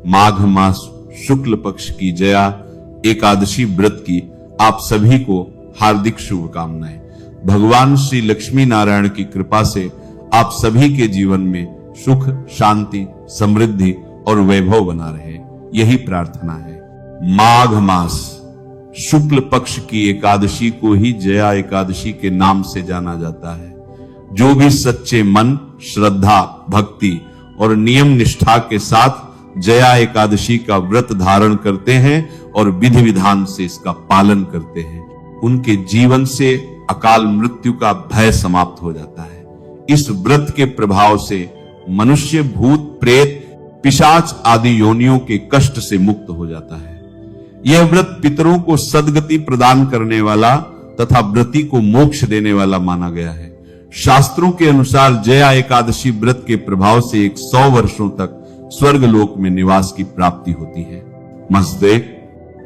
माघ मास शुक्ल पक्ष की जया एकादशी व्रत की आप सभी को हार्दिक शुभकामनाएं। भगवान श्री लक्ष्मी नारायण की कृपा से आप सभी के जीवन में सुख, शांति, समृद्धि और वैभव बना रहे, यही प्रार्थना है। माघ मास शुक्ल पक्ष की एकादशी को ही जया एकादशी के नाम से जाना जाता है। जो भी सच्चे मन, श्रद्धा, भक्ति और नियम निष्ठा के साथ जया एकादशी का व्रत धारण करते हैं और विधि विधान से इसका पालन करते हैं, उनके जीवन से अकाल मृत्यु का भय समाप्त हो जाता है। इस व्रत के प्रभाव से मनुष्य भूत, प्रेत, पिशाच आदि योनियों के कष्ट से मुक्त हो जाता है। यह व्रत पितरों को सद्गति प्रदान करने वाला तथा व्रती को मोक्ष देने वाला माना गया है। शास्त्रों के अनुसार जया एकादशी व्रत के प्रभाव से 100 वर्षों तक स्वर्ग लोक में निवास की प्राप्ति होती है। मस्देक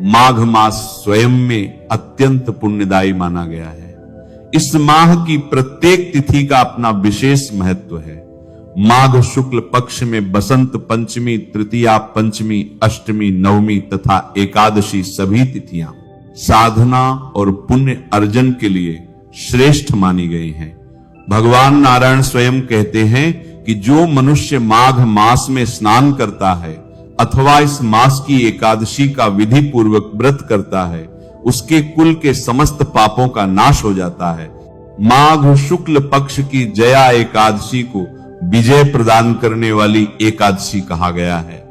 माघ मास स्वयं में अत्यंत पुण्यदायी माना गया है। इस माह की प्रत्येक तिथि का अपना विशेष महत्व है। माघ शुक्ल पक्ष में बसंत पंचमी, तृतीया, पंचमी, अष्टमी, नवमी तथा एकादशी सभी तिथियां साधना और पुण्य अर्जन के लिए श्रेष्ठ मानी गई हैं। भगवान नारायण स्वयं कहते हैं कि जो मनुष्य माघ मास में स्नान करता है अथवा इस मास की एकादशी का विधि पूर्वक व्रत करता है, उसके कुल के समस्त पापों का नाश हो जाता है। माघ शुक्ल पक्ष की जया एकादशी को विजय प्रदान करने वाली एकादशी कहा गया है।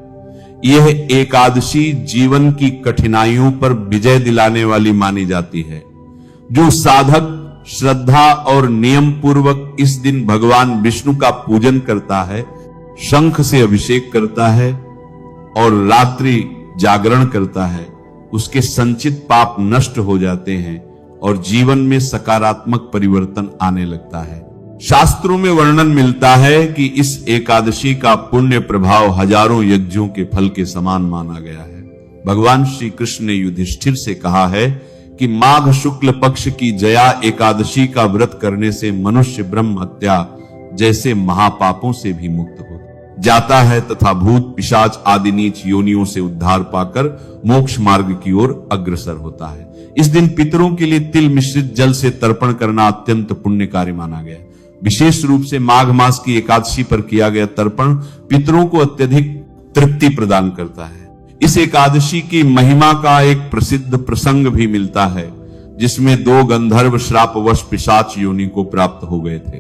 यह एकादशी जीवन की कठिनाइयों पर विजय दिलाने वाली मानी जाती है। जो साधक श्रद्धा और नियम पूर्वक इस दिन भगवान विष्णु का पूजन करता है, शंख से अभिषेक करता है और रात्रि जागरण करता है, उसके संचित पाप नष्ट हो जाते हैं और जीवन में सकारात्मक परिवर्तन आने लगता है। शास्त्रों में वर्णन मिलता है कि इस एकादशी का पुण्य प्रभाव हजारों यज्ञों के फल के समान माना गया है। भगवान श्री कृष्ण ने युधिष्ठिर से कहा है कि माघ शुक्ल पक्ष की जया एकादशी का व्रत करने से मनुष्य ब्रह्म हत्या जैसे महापापों से भी मुक्त हो जाता है तथा भूत, पिशाच आदि नीच योनियों से उद्धार पाकर मोक्ष मार्ग की ओर अग्रसर होता है। इस दिन पितरों के लिए तिल मिश्रित जल से तर्पण करना अत्यंत पुण्यकारी माना गया। विशेष रूप से माघ मास की एकादशी पर किया गया तर्पण पितरों को अत्यधिक तृप्ति प्रदान करता है। इस एकादशी की महिमा का एक प्रसिद्ध प्रसंग भी मिलता है, जिसमें 2 गंधर्व श्रापवश पिशाच योनि को प्राप्त हो गए थे।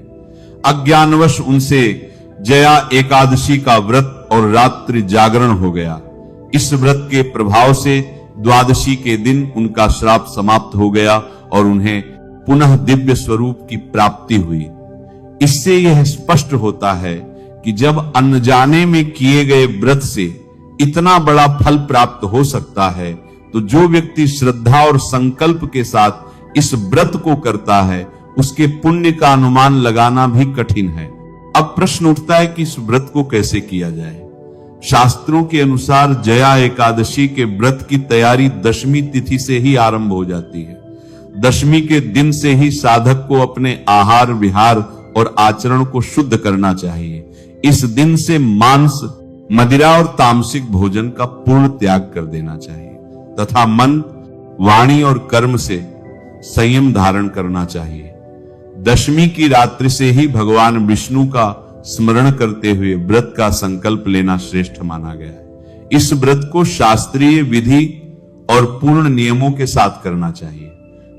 अज्ञानवश उनसे जया एकादशी का व्रत और रात्रि जागरण हो गया। इस व्रत के प्रभाव से द्वादशी के दिन उनका श्राप समाप्त हो गया और उन्हें पुनः दिव्य स्वरूप की प्राप्ति हुई। इससे यह स्पष्ट होता है कि जब अनजाने में किए गए व्रत से इतना बड़ा फल प्राप्त हो सकता है, तो जो व्यक्ति श्रद्धा और संकल्प के साथ इस व्रत को करता है, उसके पुण्य का अनुमान लगाना भी कठिन है। अब प्रश्न उठता है कि इस व्रत को कैसे किया जाए। शास्त्रों के अनुसार जया एकादशी के व्रत की तैयारी दशमी तिथि से ही आरंभ हो जाती है। दशमी के दिन से ही साधक को अपने आहार विहार और आचरण को शुद्ध करना चाहिए। इस दिन से मांस, मदिरा और तामसिक भोजन का पूर्ण त्याग कर देना चाहिए तथा मन, वाणी और कर्म से संयम धारण करना चाहिए। दशमी की रात्रि से ही भगवान विष्णु का स्मरण करते हुए व्रत का संकल्प लेना श्रेष्ठ माना गया है। इस व्रत को शास्त्रीय विधि और पूर्ण नियमों के साथ करना चाहिए।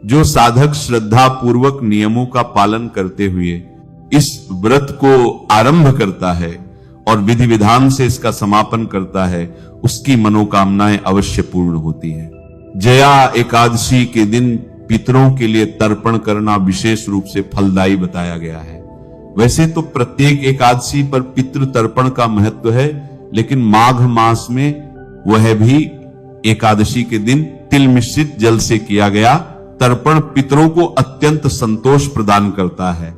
जो साधक श्रद्धा पूर्वक नियमों का पालन करते हुए इस व्रत को आरंभ करता है और विधि विधान से इसका समापन करता है, उसकी मनोकामनाएं अवश्य पूर्ण होती है। जया एकादशी के दिन पितरों के लिए तर्पण करना विशेष रूप से फलदायी बताया गया है। वैसे तो प्रत्येक एकादशी पर पितृ तर्पण का महत्व है, लेकिन माघ मास में वह भी एकादशी के दिन तिल मिश्रित जल से किया गया तर्पण पितरों को अत्यंत संतोष प्रदान करता है।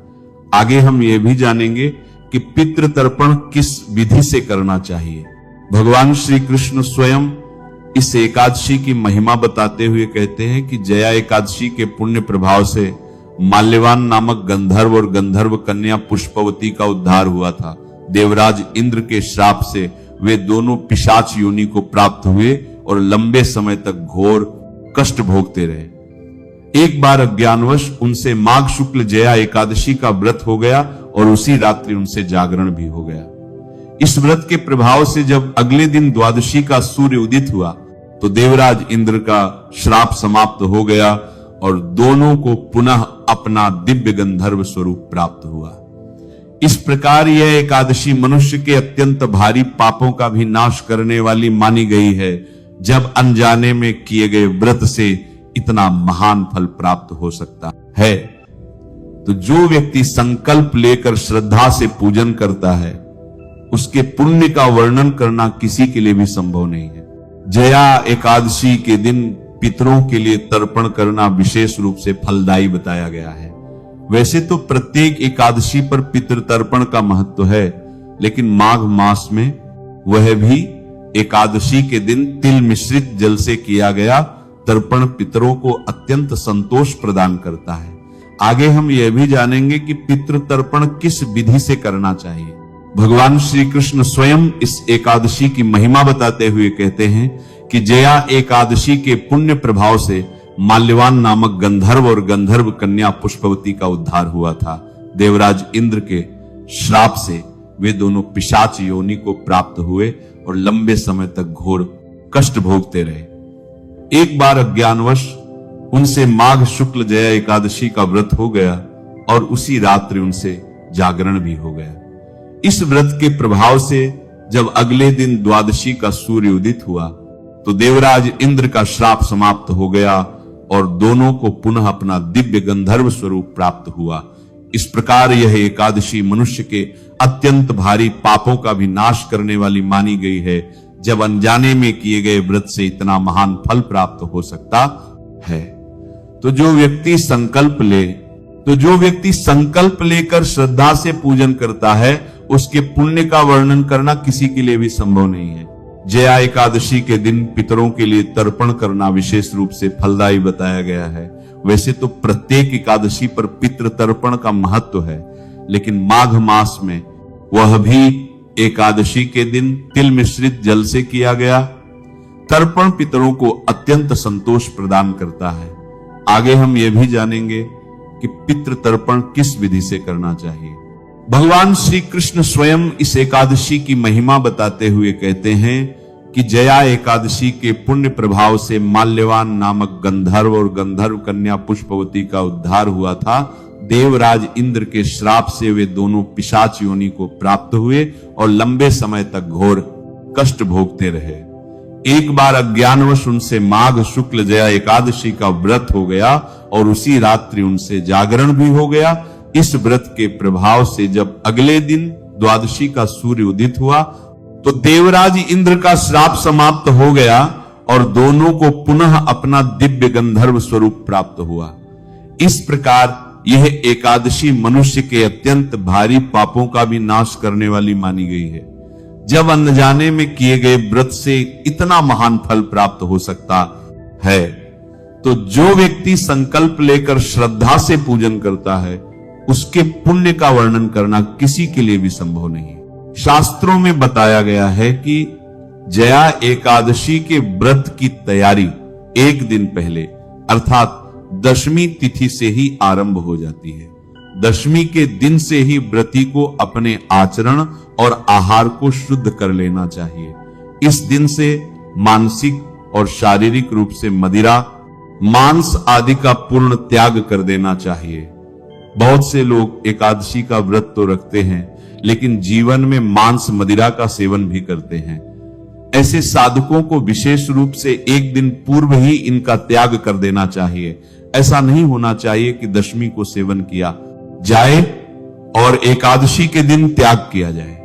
आगे हम यह भी जानेंगे कि पितृ तर्पण किस विधि से करना चाहिए। भगवान श्री कृष्ण स्वयं इस एकादशी की महिमा बताते हुए कहते हैं कि जया एकादशी के पुण्य प्रभाव से माल्यवान नामक गंधर्व और गंधर्व कन्या पुष्पवती का उद्धार हुआ था। देवराज इंद्र के श्राप से वे दोनों पिशाच योनि को प्राप्त हुए और लंबे समय तक घोर कष्ट भोगते रहे। एक बार अज्ञानवश उनसे माघ शुक्ल जया एकादशी का व्रत हो गया और उसी रात्रि उनसे जागरण भी हो गया। इस व्रत के प्रभाव से जब अगले दिन द्वादशी का सूर्य उदित हुआ तो देवराज इंद्र का श्राप समाप्त हो गया और दोनों को पुनः अपना दिव्य गंधर्व स्वरूप प्राप्त हुआ। इस प्रकार यह एकादशी मनुष्य के अत्यंत भारी पापों का भी नाश करने वाली मानी गई है, जब अनजाने में किए गए व्रत से इतना महान फल प्राप्त हो सकता है। तो जो व्यक्ति संकल्प लेकर श्रद्धा से पूजन करता है, उसके पुण्य का वर्णन करना किसी के लिए भी संभव नहीं है। जया एकादशी के दिन पितरों के लिए तर्पण करना विशेष रूप से फलदायी बताया गया है। वैसे तो प्रत्येक एकादशी पर पितृ तर्पण का महत्व है, लेकिन माघ मास में वह भी एकादशी के दिन तिल मिश्रित जल से किया गया तर्पण पितरों को अत्यंत संतोष प्रदान करता है। आगे हम यह भी जानेंगे कि पितृ तर्पण किस विधि से करना चाहिए। भगवान श्री कृष्ण स्वयं इस एकादशी की महिमा बताते हुए कहते हैं कि जया एकादशी के पुण्य प्रभाव से माल्यवान नामक गंधर्व और गंधर्व कन्या पुष्पवती का उद्धार हुआ था। देवराज इंद्र के श्राप से वे दोनों पिशाच योनि को प्राप्त हुए और लंबे समय तक घोर कष्ट भोगते रहे। एक बार अज्ञानवश उनसे माघ शुक्ल जया एकादशी का व्रत हो गया और उसी रात्रि उनसे जागरण भी हो गया। इस व्रत के प्रभाव से जब अगले दिन द्वादशी का सूर्य उदित हुआ तो देवराज इंद्र का श्राप समाप्त हो गया और दोनों को पुनः अपना दिव्य गंधर्व स्वरूप प्राप्त हुआ। इस प्रकार यह एकादशी मनुष्य के अत्यंत भारी पापों का भी नाश करने वाली मानी गई है, जब अनजाने में किए गए व्रत से इतना महान फल प्राप्त हो सकता है। तो जो व्यक्ति संकल्प लेकर श्रद्धा से पूजन करता है, उसके पुण्य का वर्णन करना किसी के लिए भी संभव नहीं है। जया एकादशी के दिन पितरों के लिए तर्पण करना विशेष रूप से फलदायी बताया गया है। वैसे तो प्रत्येक एकादशी पर पितृ तर्पण का महत्व है, लेकिन माघ मास में वह भी एकादशी के दिन तिल मिश्रित जल से किया गया तर्पण पितरों को अत्यंत संतोष प्रदान करता है। आगे हम यह भी जानेंगे कि पितृ तर्पण किस विधि से करना चाहिए। भगवान श्री कृष्ण स्वयं इस एकादशी की महिमा बताते हुए कहते हैं कि जया एकादशी के पुण्य प्रभाव से माल्यवान नामक गंधर्व और गंधर्व कन्या पुष्पवती का उद्धार हुआ था। देवराज इंद्र के श्राप से वे दोनों पिशाच योनि को प्राप्त हुए और लंबे समय तक घोर कष्ट भोगते रहे। एक बार अज्ञानवश उनसे माघ शुक्ल जया एकादशी का व्रत हो गया और उसी रात्रि उनसे जागरण भी हो गया। इस व्रत के प्रभाव से जब अगले दिन द्वादशी का सूर्य उदित हुआ तो देवराज इंद्र का श्राप समाप्त हो गया और दोनों को पुनः अपना दिव्य गंधर्व स्वरूप प्राप्त हुआ। इस प्रकार यह एकादशी मनुष्य के अत्यंत भारी पापों का भी नाश करने वाली मानी गई है, जब अनजाने में किए गए व्रत से इतना महान फल प्राप्त हो सकता है। तो जो व्यक्ति संकल्प लेकर श्रद्धा से पूजन करता है, उसके पुण्य का वर्णन करना किसी के लिए भी संभव नहीं है। शास्त्रों में बताया गया है कि जया एकादशी के व्रत की तैयारी एक दिन पहले अर्थात दशमी तिथि से ही आरंभ हो जाती है। दशमी के दिन से ही व्रती को अपने आचरण और आहार को शुद्ध कर लेना चाहिए। इस दिन से मानसिक और शारीरिक रूप से मदिरा, मांस आदि का पूर्ण त्याग कर देना चाहिए। बहुत से लोग एकादशी का व्रत तो रखते हैं, लेकिन जीवन में मांस मदिरा का सेवन भी करते हैं। ऐसे साधकों को विशेष रूप से एक दिन पूर्व ही इनका त्याग कर देना चाहिए। ऐसा नहीं होना चाहिए कि दशमी को सेवन किया जाए और एकादशी के दिन त्याग किया जाए।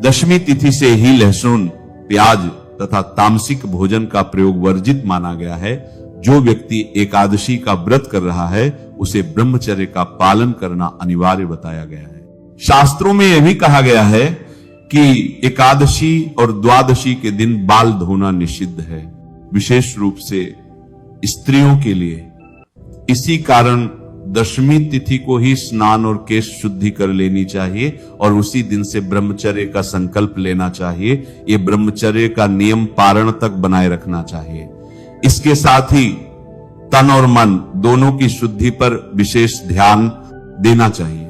दशमी तिथि से ही लहसुन, प्याज तथा तामसिक भोजन का प्रयोग वर्जित माना गया है। जो व्यक्ति एकादशी का व्रत कर रहा है, उसे ब्रह्मचर्य का पालन करना अनिवार्य बताया गया है। शास्त्रों में यह भी कहा गया है कि एकादशी और द्वादशी के दिन बाल धोना निषिद्ध है, विशेष रूप से स्त्रियों के लिए। इसी कारण दशमी तिथि को ही स्नान और केश शुद्धि कर लेनी चाहिए और उसी दिन से ब्रह्मचर्य का संकल्प लेना चाहिए। ये ब्रह्मचर्य का नियम पारण तक बनाए रखना चाहिए। इसके साथ ही तन और मन दोनों की शुद्धि पर विशेष ध्यान देना चाहिए।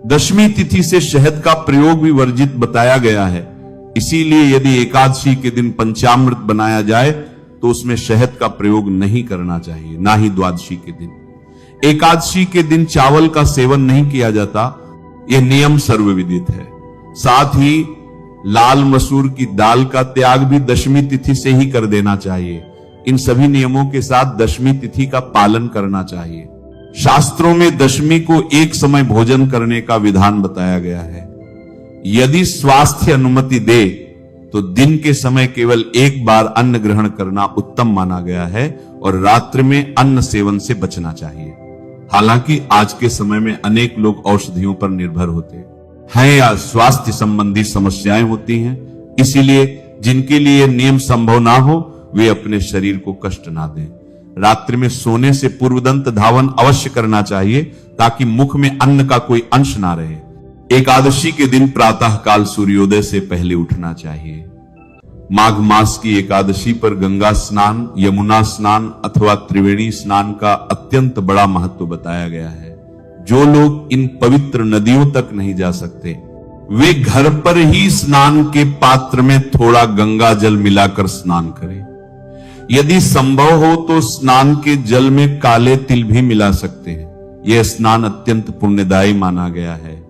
दशमी तिथि से शहद का प्रयोग भी वर्जित बताया गया है, इसीलिए यदि एकादशी के दिन पंचामृत बनाया जाए तो उसमें शहद का प्रयोग नहीं करना चाहिए, ना ही द्वादशी के दिन। एकादशी के दिन चावल का सेवन नहीं किया जाता, यह नियम सर्वविदित है। साथ ही लाल मसूर की दाल का त्याग भी दशमी तिथि से ही कर देना चाहिए। इन सभी नियमों के साथ दशमी तिथि का पालन करना चाहिए। शास्त्रों में दशमी को एक समय भोजन करने का विधान बताया गया है। यदि स्वास्थ्य अनुमति दे तो दिन के समय केवल एक बार अन्न ग्रहण करना उत्तम माना गया है और रात्रि में अन्न सेवन से बचना चाहिए। हालांकि आज के समय में अनेक लोग औषधियों पर निर्भर होते हैं या स्वास्थ्य संबंधी समस्याएं होती हैं, इसीलिए जिनके लिए नियम संभव ना हो वे अपने शरीर को कष्ट ना दें। रात्रि में सोने से पूर्व दंत धावन अवश्य करना चाहिए ताकि मुख में अन्न का कोई अंश ना रहे। एकादशी के दिन प्रातः काल सूर्योदय से पहले उठना चाहिए। माघ मास की एकादशी पर गंगा स्नान, यमुना स्नान अथवा त्रिवेणी स्नान का अत्यंत बड़ा महत्व बताया गया है। जो लोग इन पवित्र नदियों तक नहीं जा सकते वे घर पर ही स्नान के पात्र में थोड़ा गंगा जल मिलाकर स्नान करें। यदि संभव हो तो स्नान के जल में काले तिल भी मिला सकते हैं। यह स्नान अत्यंत पुण्यदायी माना गया है।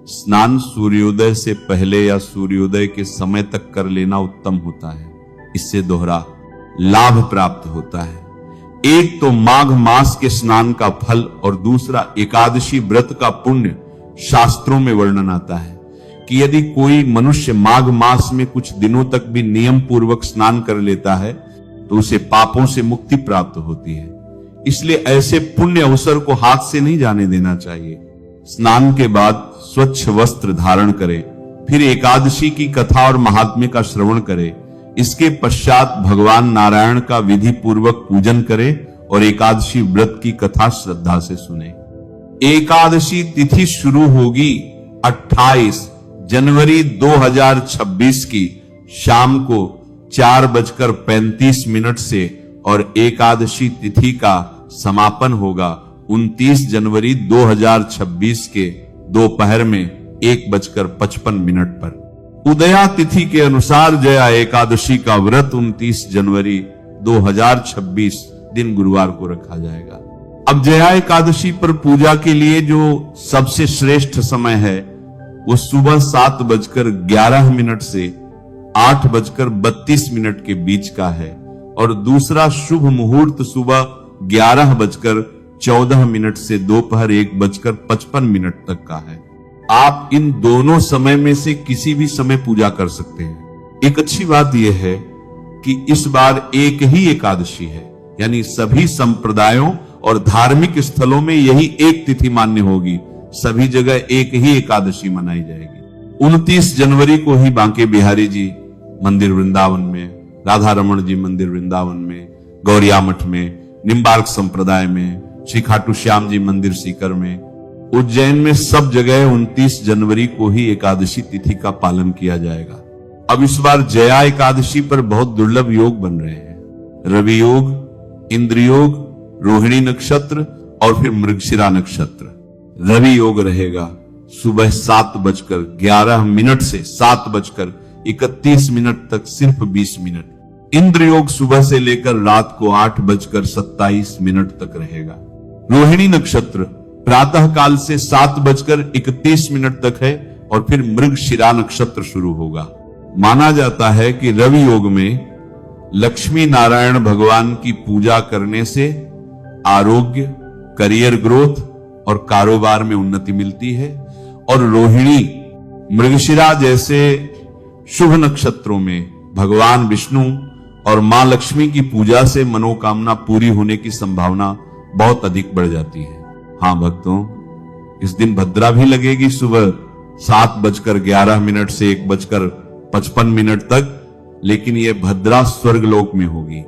स्नान सूर्योदय से पहले या सूर्योदय के समय तक कर लेना उत्तम होता है। इससे दोहरा लाभ प्राप्त होता है। एक तो माघ मास के स्नान का फल और दूसरा एकादशी व्रत का पुण्य। शास्त्रों में वर्णन आता है कि यदि कोई मनुष्य माघ मास में कुछ दिनों तक भी नियम पूर्वक स्नान कर लेता है तो उसे पापों से मुक्ति प्राप्त होती है। इसलिए ऐसे पुण्य अवसर को हाथ से नहीं जाने देना चाहिए। स्नान के बाद स्वच्छ वस्त्र धारण करें, फिर एकादशी की कथा और महात्म्य का श्रवण करें। इसके पश्चात भगवान नारायण का विधि पूर्वक पूजन करें और एकादशी व्रत की कथा श्रद्धा से सुने। एकादशी तिथि शुरू होगी 28 जनवरी 2026 की शाम को 4:35 से और एकादशी तिथि का समापन होगा 29 जनवरी 2026 के दोपहर में 1:55 पर। उदया तिथि के अनुसार जया एकादशी का व्रत 29 जनवरी 2026 दिन गुरुवार को रखा जाएगा। अब जया एकादशी पर पूजा के लिए जो सबसे श्रेष्ठ समय है वो सुबह 7:11 से 8:32 के बीच का है और दूसरा शुभ मुहूर्त सुबह 11:14 से दोपहर 1:55 तक का है। आप इन दोनों समय में से किसी भी समय पूजा कर सकते हैं। एक अच्छी बात यह है कि इस बार एक ही एकादशी है, यानी सभी संप्रदायों और धार्मिक स्थलों में यही एक तिथि मान्य होगी। सभी जगह एक ही एकादशी मनाई जाएगी। 29 जनवरी को ही बांके बिहारी जी मंदिर वृंदावन में, राधा रमण जी मंदिर वृंदावन में, गौरिया मठ में, निम्बार्क संप्रदाय में, श्री खाटू श्याम जी मंदिर सीकर में, उज्जैन में सब जगह 29 जनवरी को ही एकादशी तिथि का पालन किया जाएगा। अब इस बार जया एकादशी पर बहुत दुर्लभ योग बन रहे हैं। रवि योग, इंद्र योग, रोहिणी नक्षत्र और फिर मृगशिरा नक्षत्र। रवि योग रहेगा सुबह 7:11 से 7:31 तक सिर्फ 20 मिनट। इंद्र योग सुबह से लेकर रात को 8:27 तक रहेगा। रोहिणी नक्षत्र प्रातः काल से 7:31 तक है और फिर मृगशिरा नक्षत्र शुरू होगा। माना जाता है कि रवि योग में लक्ष्मी नारायण भगवान की पूजा करने से आरोग्य, करियर ग्रोथ और कारोबार में उन्नति मिलती है और रोहिणी, मृगशिरा जैसे शुभ नक्षत्रों में भगवान विष्णु और मां लक्ष्मी की पूजा से मनोकामना पूरी होने की संभावना बहुत अधिक बढ़ जाती है। हाँ भक्तों, इस दिन भद्रा भी लगेगी सुबह 7:11 से 1:55 तक, लेकिन यह भद्रा स्वर्गलोक में होगी।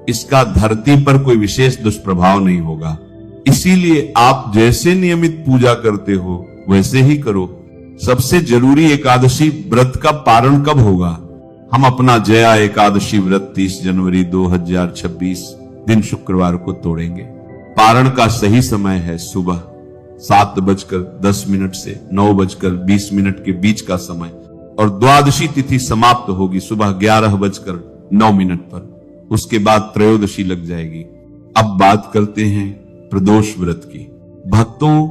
इसका धरती पर कोई विशेष दुष्प्रभाव नहीं होगा। इसीलिए आप जैसे नियमित पूजा करते हो वैसे ही करो। सबसे जरूरी एकादशी व्रत का पारण कब होगा? हम अपना जया एकादशी व्रत 30 जनवरी 2026 दिन शुक्रवार को तोड़ेंगे। पारण का सही समय है सुबह 7:10 से 9:20 के बीच का समय, और द्वादशी तिथि समाप्त होगी सुबह 11:09 पर। उसके बाद त्रयोदशी लग जाएगी। अब बात करते हैं प्रदोष व्रत की। भक्तों,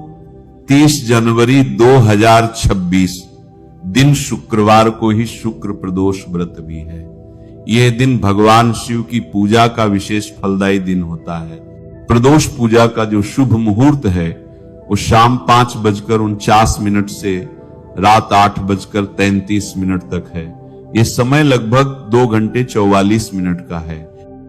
30 जनवरी 2026 दिन शुक्रवार को ही शुक्र प्रदोष व्रत भी है। यह दिन भगवान शिव की पूजा का विशेष फलदायी दिन होता है। प्रदोष पूजा का जो शुभ मुहूर्त है वो शाम 5:49 से रात 8:33 तक है। यह समय लगभग 2 घंटे 44 मिनट का है।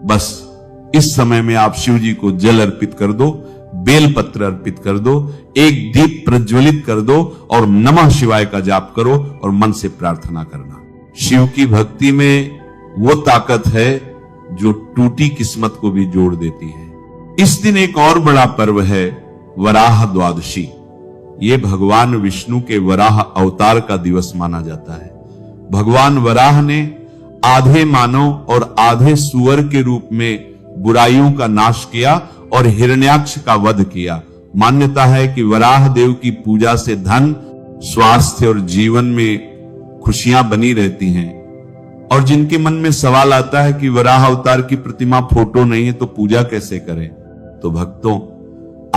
बस इस समय में आप शिव जी को जल अर्पित कर दो, बेल पत्र अर्पित कर दो, एक दीप प्रज्वलित कर दो और नमः शिवाय का जाप करो और मन से प्रार्थना करना। शिव की भक्ति में वो ताकत है जो टूटी किस्मत को भी जोड़ देती है। इस दिन एक और बड़ा पर्व है वराह द्वादशी। ये भगवान विष्णु के वराह अवतार का दिवस माना जाता है। भगवान वराह ने आधे मानव और आधे सुअर के रूप में बुराइयों का नाश किया और हिरण्याक्ष का वध किया। मान्यता है कि वराह देव की पूजा से धन, स्वास्थ्य और जीवन में खुशियां बनी रहती हैं। और जिनके मन में सवाल आता है कि वराह अवतार की प्रतिमा फोटो नहीं है तो पूजा कैसे करें, तो भक्तों,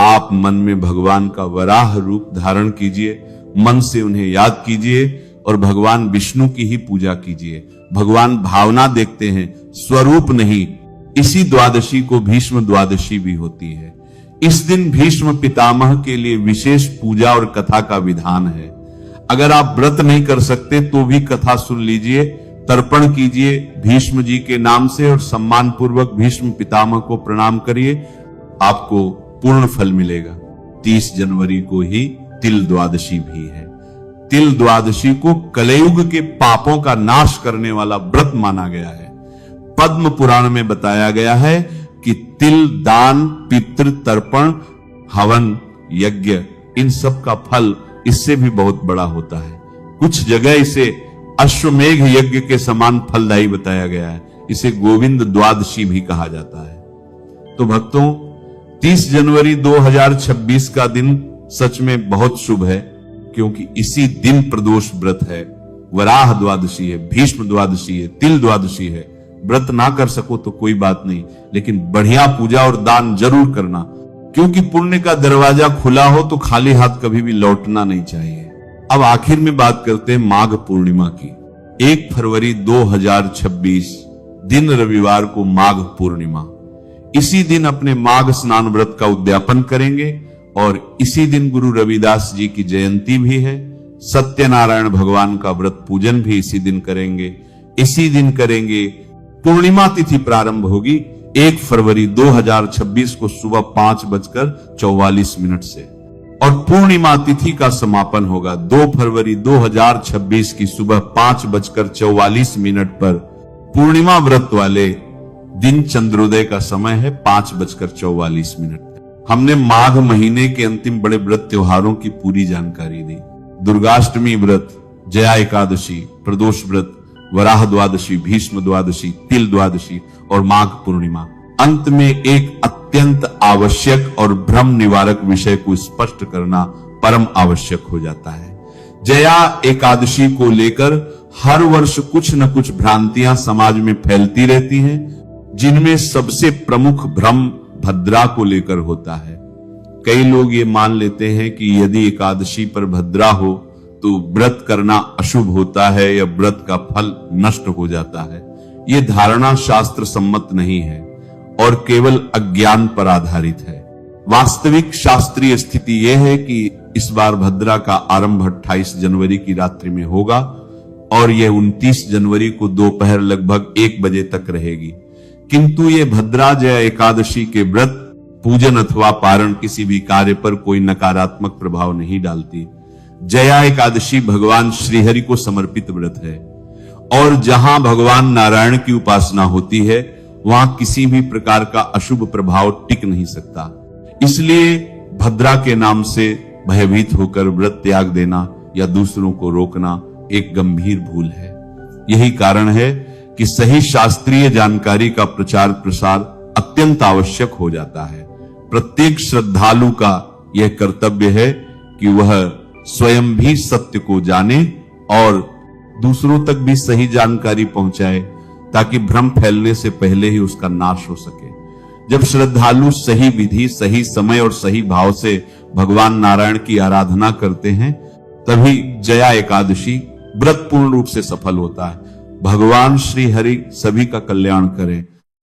आप मन में भगवान का वराह रूप धारण कीजिए, मन से उन्हें याद कीजिए और भगवान विष्णु की ही पूजा कीजिए। भगवान भावना देखते हैं, स्वरूप नहीं। इसी द्वादशी को भीष्म द्वादशी भी होती है। इस दिन भीष्म पितामह के लिए विशेष पूजा और कथा का विधान है। अगर आप व्रत नहीं कर सकते तो भी कथा सुन लीजिए, तर्पण कीजिए भीष्म जी के नाम से और सम्मान पूर्वक भीष्म पितामह को प्रणाम करिए, आपको पूर्ण फल मिलेगा। 30 जनवरी को ही तिल द्वादशी भी है। तिल द्वादशी को कलयुग के पापों का नाश करने वाला व्रत माना गया है। पद्म पुराण में बताया गया है कि तिल दान, पितृ तर्पण, हवन, यज्ञ, इन सब का फल इससे भी बहुत बड़ा होता है। कुछ जगह इसे अश्वमेघ यज्ञ के समान फलदायी बताया गया है। इसे गोविंद द्वादशी भी कहा जाता है। तो भक्तों, 30 जनवरी 2026 का दिन सच में बहुत शुभ है, क्योंकि इसी दिन प्रदोष व्रत है, वराह द्वादशी है, भीष्म द्वादशी है, तिल द्वादशी है। व्रत ना कर सको तो कोई बात नहीं, लेकिन बढ़िया पूजा और दान जरूर करना, क्योंकि पुण्य का दरवाजा खुला हो तो खाली हाथ कभी भी लौटना नहीं चाहिए। अब आखिर में बात करते हैं माघ पूर्णिमा की। 1 फरवरी 2026 दिन रविवार को माघ पूर्णिमा। इसी दिन अपने माघ स्नान व्रत का उद्यापन करेंगे और इसी दिन गुरु रविदास जी की जयंती भी है। सत्यनारायण भगवान का व्रत पूजन भी इसी दिन करेंगे। इसी दिन करेंगे। पूर्णिमा तिथि प्रारंभ होगी 1 फरवरी 2026 को सुबह 5:44 से और पूर्णिमा तिथि का समापन होगा 2 फरवरी 2026 की सुबह 5:44 पर। पूर्णिमा व्रत वाले दिन चंद्रोदय का समय है 5:44। हमने माघ महीने के अंतिम बड़े व्रत त्योहारों की पूरी जानकारी दी। दुर्गाष्टमी व्रत, जया एकादशी, प्रदोष व्रत, वराह द्वादशी, भीष्म द्वादशी, तिल द्वादशी और माघ पूर्णिमा। अंत में एक अत्यंत आवश्यक और भ्रम निवारक विषय को स्पष्ट करना परम आवश्यक हो जाता है। जया एकादशी को लेकर हर वर्ष कुछ न कुछ भ्रांतियां समाज में फैलती रहती हैं, जिनमें सबसे प्रमुख भ्रम भद्रा को लेकर होता है। कई लोग ये मान लेते हैं कि यदि एकादशी पर भद्रा हो तो व्रत करना अशुभ होता है या व्रत का फल नष्ट हो जाता है। ये धारणा शास्त्र सम्मत नहीं है और केवल अज्ञान पर आधारित है। वास्तविक शास्त्रीय स्थिति यह है कि इस बार भद्रा का आरंभ 28 जनवरी की रात्रि में होगा और यह 29 जनवरी को दोपहर लगभग 1 बजे तक रहेगी। किंतु ये भद्रा जया एकादशी के व्रत, पूजन अथवा पारण किसी भी कार्य पर कोई नकारात्मक प्रभाव नहीं डालती। जया एकादशी भगवान श्रीहरि को समर्पित व्रत है और जहां भगवान नारायण की उपासना होती है वहां किसी भी प्रकार का अशुभ प्रभाव टिक नहीं सकता। इसलिए भद्रा के नाम से भयभीत होकर व्रत त्याग देना या दूसरों को रोकना एक गंभीर भूल है। यही कारण है कि सही शास्त्रीय जानकारी का प्रचार प्रसार अत्यंत आवश्यक हो जाता है। प्रत्येक श्रद्धालु का यह कर्तव्य है कि वह स्वयं भी सत्य को जाने और दूसरों तक भी सही जानकारी पहुंचाए, ताकि भ्रम फैलने से पहले ही उसका नाश हो सके। जब श्रद्धालु सही विधि, सही समय और सही भाव से भगवान नारायण की आराधना करते हैं, तभी जया एकादशी व्रत पूर्ण रूप से सफल होता है। भगवान श्री हरि सभी का कल्याण करें।